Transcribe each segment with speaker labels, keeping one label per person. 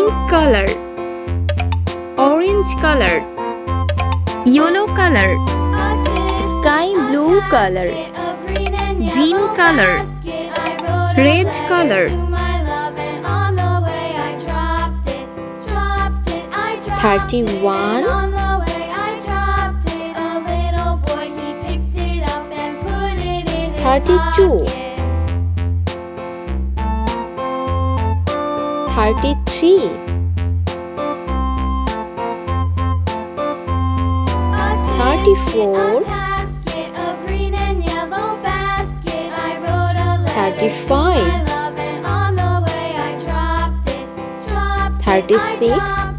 Speaker 1: pink color, orange color, yellow color, sky blue color, green color, red color, 31, 32, 33, 34, 35, 36,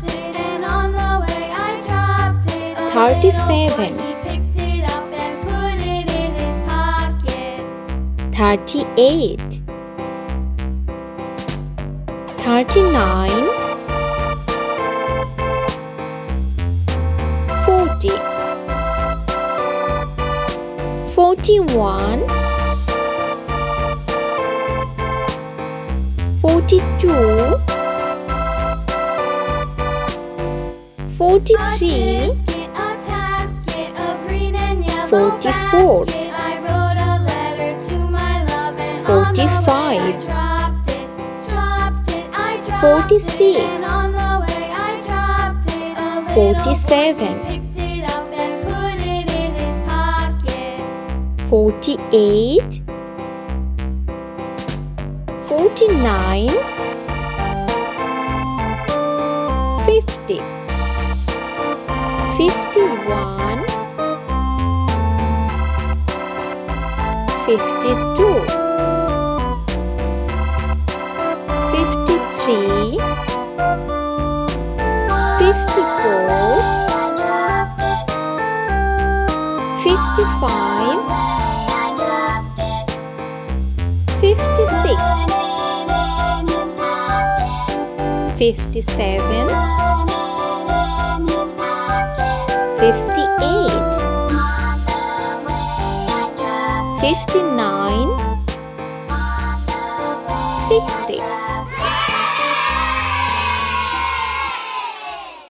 Speaker 1: 37, 38, 39, 40, 41, 42, 43, 44, 45, 46, 47, 48, 49, 50, 51, 52, 53, 54, 55, 56, 57, 58, 59, 60.